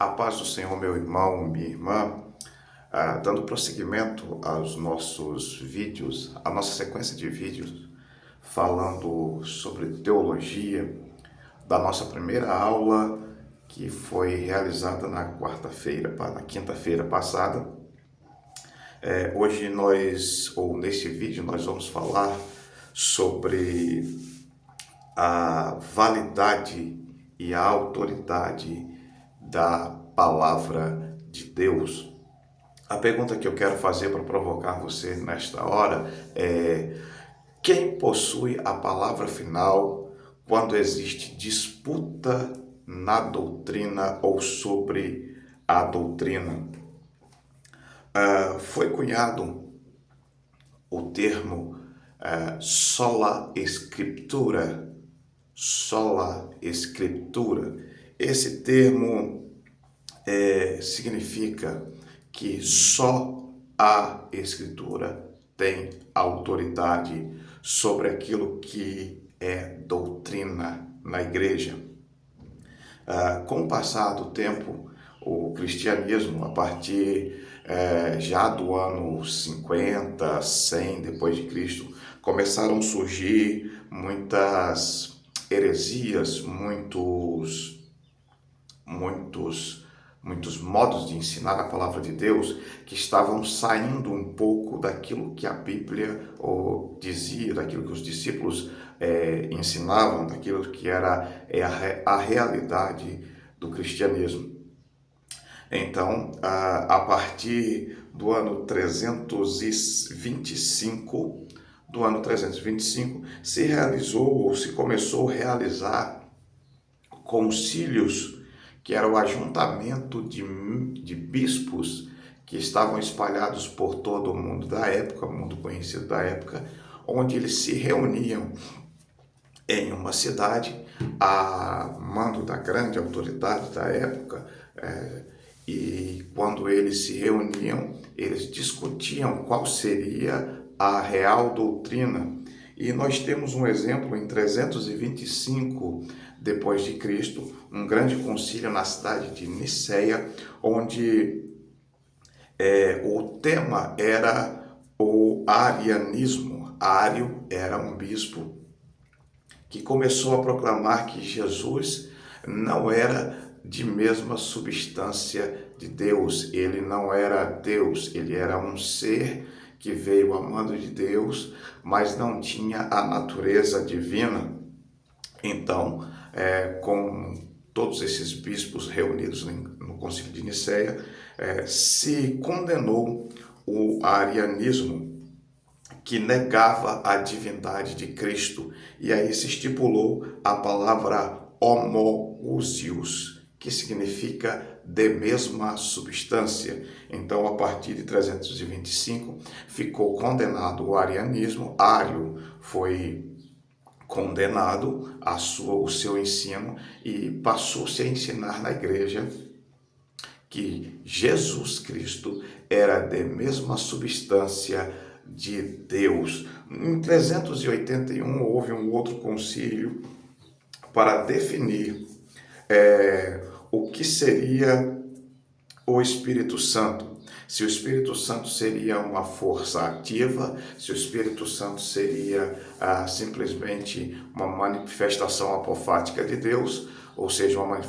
A paz do Senhor, meu irmão, minha irmã, dando prosseguimento aos nossos vídeos, a nossa sequência de vídeos falando sobre teologia, da nossa primeira aula que foi realizada na quinta-feira passada. Hoje nesse vídeo, nós vamos falar sobre a validade e a autoridade da palavra de Deus. A pergunta que eu quero fazer para provocar você nesta hora é: quem possui a palavra final quando existe disputa na doutrina ou sobre a doutrina? Foi cunhado o termo sola scriptura. Sola scriptura. Esse termo significa que só a Escritura tem autoridade sobre aquilo que é doutrina na igreja. Com o passar do tempo, o cristianismo, a partir já do ano 50, 100 depois de Cristo, começaram a surgir muitas heresias, muitos modos de ensinar a palavra de Deus que estavam saindo um pouco daquilo que a Bíblia dizia, daquilo que os discípulos ensinavam, daquilo que era a realidade do cristianismo. Então, a partir do ano 325, se realizou ou se começou a realizar concílios, que era o ajuntamento de bispos que estavam espalhados por todo o mundo da época, o mundo conhecido da época, onde eles se reuniam em uma cidade, a mando da grande autoridade da época, e quando eles se reuniam, eles discutiam qual seria a real doutrina. E nós temos um exemplo em 325 depois de Cristo, um grande concílio na cidade de Niceia, onde o tema era o arianismo. Ário era um bispo que começou a proclamar que Jesus não era de mesma substância de Deus, ele não era Deus, ele era um ser que veio a mando de Deus, mas não tinha a natureza divina. Então, com todos esses bispos reunidos no Concílio de Niceia, se condenou o arianismo, que negava a divindade de Cristo, e aí se estipulou a palavra homoousios, que significa de mesma substância. Então, a partir de 325, ficou condenado o arianismo. Ário foi condenado o seu ensino e passou-se a ensinar na igreja que Jesus Cristo era de mesma substância de Deus. Em 381 houve um outro concílio para definir o que seria o Espírito Santo. Se o Espírito Santo seria uma força ativa, se o Espírito Santo seria simplesmente uma manifestação apofática de Deus, ou seja, uma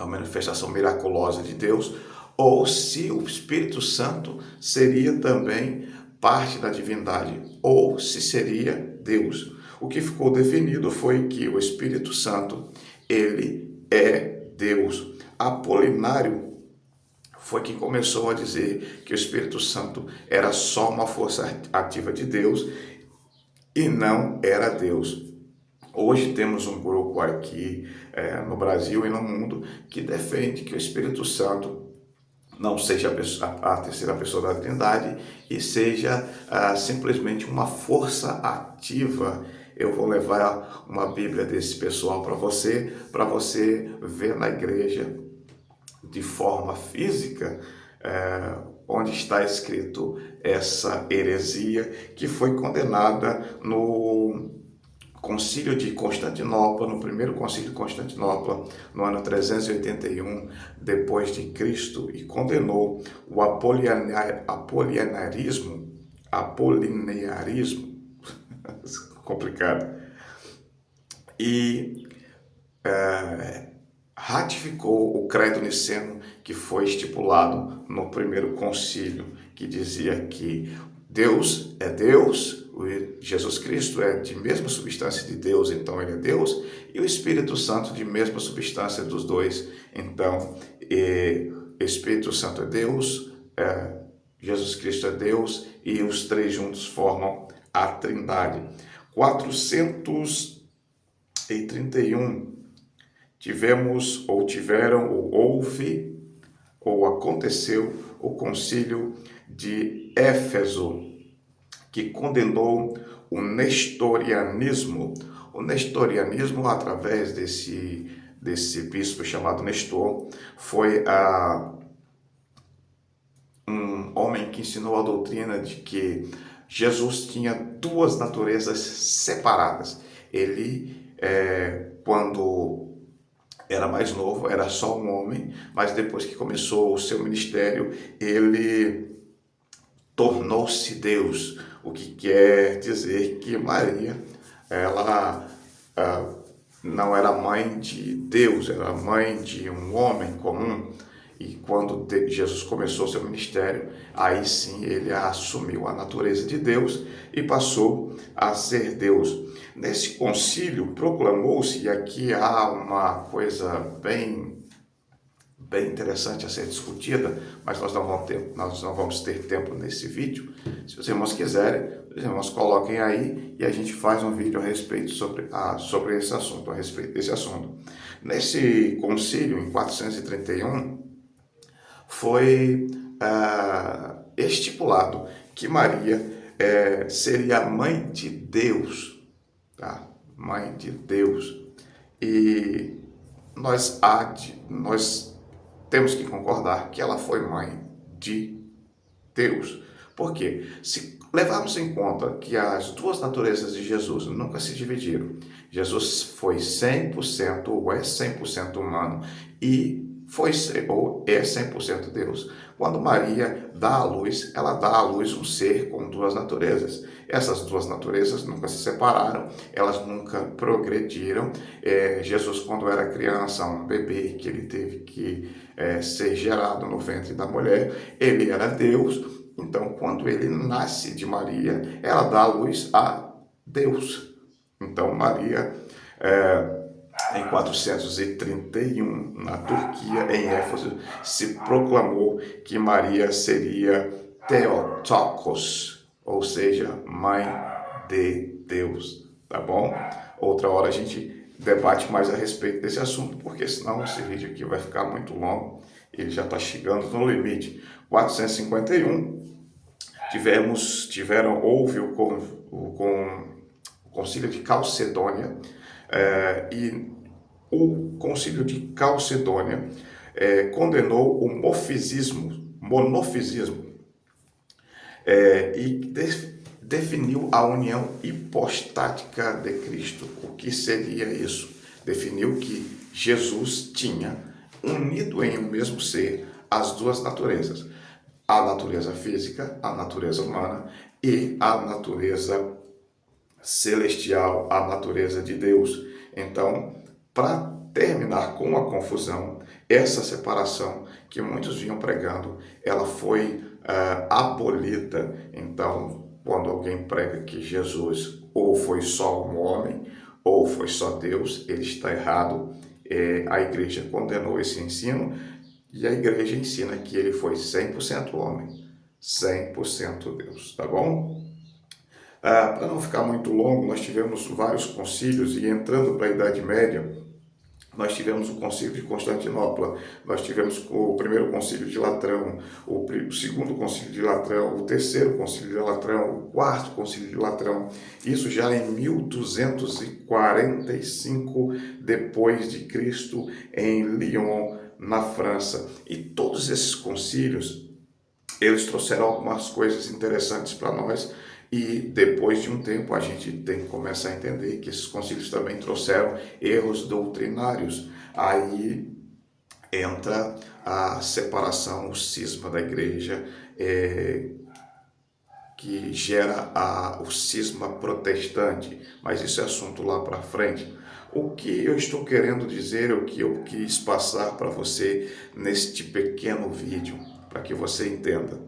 manifestação miraculosa de Deus, ou se o Espírito Santo seria também parte da divindade, ou se seria Deus. O que ficou definido foi que o Espírito Santo, ele é Deus. Apolinário foi quem começou a dizer que o Espírito Santo era só uma força ativa de Deus e não era Deus. Hoje temos um grupo aqui no Brasil e no mundo que defende que o Espírito Santo não seja a terceira pessoa da Trindade e seja simplesmente uma força ativa. Eu vou levar uma Bíblia desse pessoal para você ver na igreja de forma física onde está escrito essa heresia que foi condenada no Concílio de Constantinopla, no primeiro Concílio de Constantinopla, no ano 381 depois de Cristo, e condenou o apolinarismo, complicado, e ratificou o credo niceno que foi estipulado no primeiro concílio, que dizia que Deus é Deus, Jesus Cristo é de mesma substância de Deus, então ele é Deus, e o Espírito Santo de mesma substância dos dois, então Espírito Santo é Deus, Jesus Cristo é Deus, e os três juntos formam a Trindade. 431 houve ou aconteceu o concílio de Éfeso, que condenou o nestorianismo. O nestorianismo, através desse bispo chamado Nestor, foi um homem que ensinou a doutrina de que Jesus tinha duas naturezas separadas. Ele, quando era mais novo, era só um homem, mas depois que começou o seu ministério, ele tornou-se Deus, o que quer dizer que Maria, ela não era mãe de Deus, era mãe de um homem comum. E quando Jesus começou seu ministério, aí sim ele assumiu a natureza de Deus e passou a ser Deus. Nesse concílio proclamou-se, e aqui há uma coisa bem interessante a ser discutida, mas nós não vamos ter tempo nesse vídeo. Se os irmãos quiserem, os irmãos coloquem aí e a gente faz um vídeo a respeito sobre esse assunto, a respeito desse assunto. Nesse concílio, em 431, foi estipulado que Maria seria a mãe de Deus, tá? Mãe de Deus. E nós temos que concordar que ela foi mãe de Deus. Por quê? Se levarmos em conta que as duas naturezas de Jesus nunca se dividiram, Jesus foi 100% ou é 100% humano e é 100% Deus. Quando Maria dá à luz, ela dá à luz um ser com duas naturezas. Essas duas naturezas nunca se separaram, elas nunca progrediram. Jesus, quando era criança, um bebê que ele teve que ser gerado no ventre da mulher, ele era Deus. Então, quando ele nasce de Maria, ela dá à luz a Deus. Então, Maria, em 431, na Turquia, em Éfeso, se proclamou que Maria seria Theotokos, ou seja, mãe de Deus, tá bom? Outra hora a gente debate mais a respeito desse assunto, porque senão esse vídeo aqui vai ficar muito longo, ele já está chegando no limite. 451, houve o Concílio de Calcedônia, e o Concílio de Calcedônia condenou o monofisismo, e definiu a união hipostática de Cristo. O que seria isso? Definiu que Jesus tinha unido em um mesmo ser as duas naturezas, a natureza física, a natureza humana e a natureza celestial, a natureza de Deus. Então, para terminar com a confusão, essa separação que muitos vinham pregando, ela foi abolida. Então, quando alguém prega que Jesus ou foi só um homem ou foi só Deus, ele está errado. A igreja condenou esse ensino e a igreja ensina que ele foi 100% homem, 100% Deus, tá bom? Para não ficar muito longo, nós tivemos vários concílios, e entrando para a Idade Média, nós tivemos o Concílio de Constantinopla, nós tivemos o primeiro Concílio de Latrão, o segundo Concílio de Latrão, o terceiro Concílio de Latrão, o quarto Concílio de Latrão, isso já em 1245 depois de Cristo, em Lyon, na França. E todos esses concílios, eles trouxeram algumas coisas interessantes para nós, E depois de um tempo a gente tem que começar a entender que esses concílios também trouxeram erros doutrinários. Aí entra a separação, o cisma da igreja, que gera o cisma protestante, mas isso é assunto lá para frente. O que eu estou querendo dizer, o que eu quis passar para você neste pequeno vídeo, para que você entenda.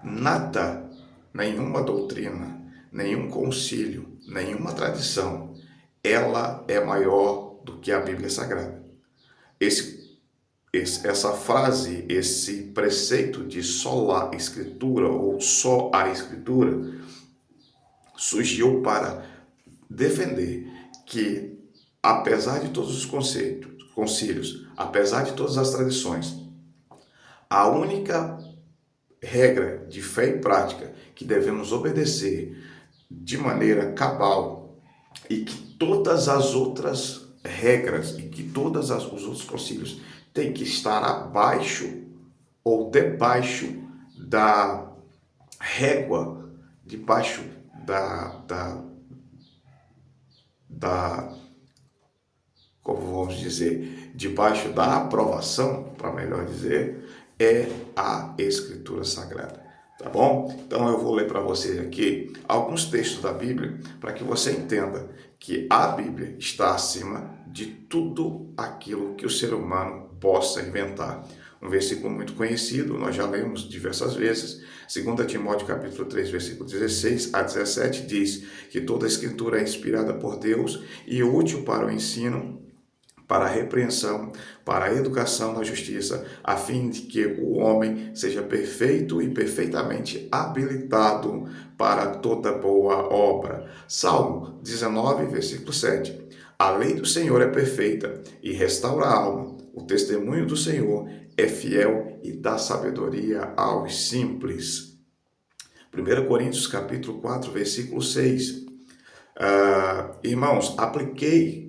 Nada, nenhuma doutrina, nenhum concílio, nenhuma tradição, ela é maior do que a Bíblia Sagrada. Essa frase, esse preceito de só a Escritura ou só a Escritura surgiu para defender que, apesar de todos os concílios, apesar de todas as tradições, a única regra de fé e prática que devemos obedecer de maneira cabal e que todas as outras regras e que todos os outros concílios têm que estar abaixo ou debaixo da régua, debaixo como vamos dizer, debaixo da aprovação, para melhor dizer, é a Escritura Sagrada. Tá bom? Então eu vou ler para vocês aqui alguns textos da Bíblia para que você entenda que a Bíblia está acima de tudo aquilo que o ser humano possa inventar. Um versículo muito conhecido, nós já lemos diversas vezes, 2 Timóteo capítulo 3, versículo 16 a 17, diz que toda a Escritura é inspirada por Deus e útil para o ensino, para a repreensão, para a educação na justiça, a fim de que o homem seja perfeito e perfeitamente habilitado para toda boa obra. Salmo 19, versículo 7. A lei do Senhor é perfeita e restaura a alma. O testemunho do Senhor é fiel e dá sabedoria aos simples. 1 Coríntios capítulo 4, versículo 6. Irmãos, apliquei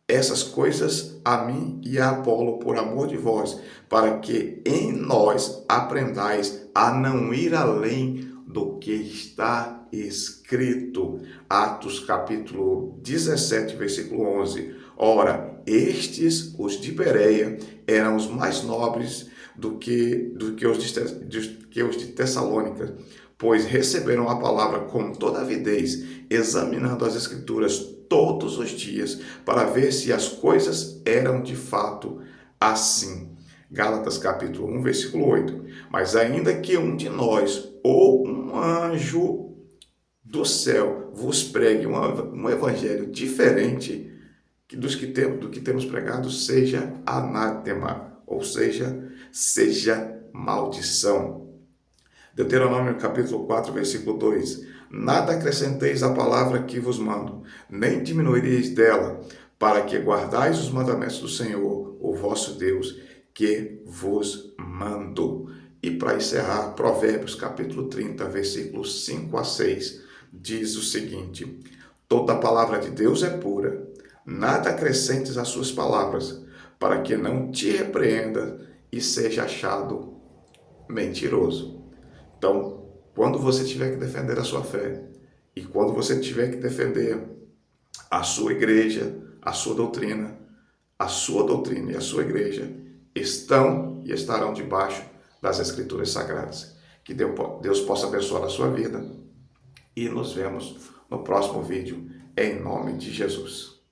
essas coisas a mim e a Apolo por amor de vós, para que em nós aprendais a não ir além do que está escrito. Atos capítulo 17, versículo 11. Ora, estes, os de Bereia, eram os mais nobres do que os de Tessalônica, pois receberam a palavra com toda avidez, examinando as Escrituras todos os dias, para ver se as coisas eram de fato assim. Gálatas capítulo 1, versículo 8. Mas ainda que um de nós, ou um anjo do céu, vos pregue um evangelho diferente do que temos pregado, seja anátema, ou seja maldição. Deuteronômio capítulo 4, versículo 2. Nada acrescenteis à palavra que vos mando, nem diminuireis dela, para que guardais os mandamentos do Senhor, o vosso Deus, que vos mando. E para encerrar, Provérbios capítulo 30, versículos 5 a 6, diz o seguinte: toda a palavra de Deus é pura, nada acrescentes às suas palavras, para que não te repreenda e seja achado mentiroso. Então, quando você tiver que defender a sua fé e quando você tiver que defender a sua igreja, a sua doutrina e a sua igreja estão e estarão debaixo das Escrituras Sagradas. Que Deus possa abençoar a sua vida e nos vemos no próximo vídeo, em nome de Jesus.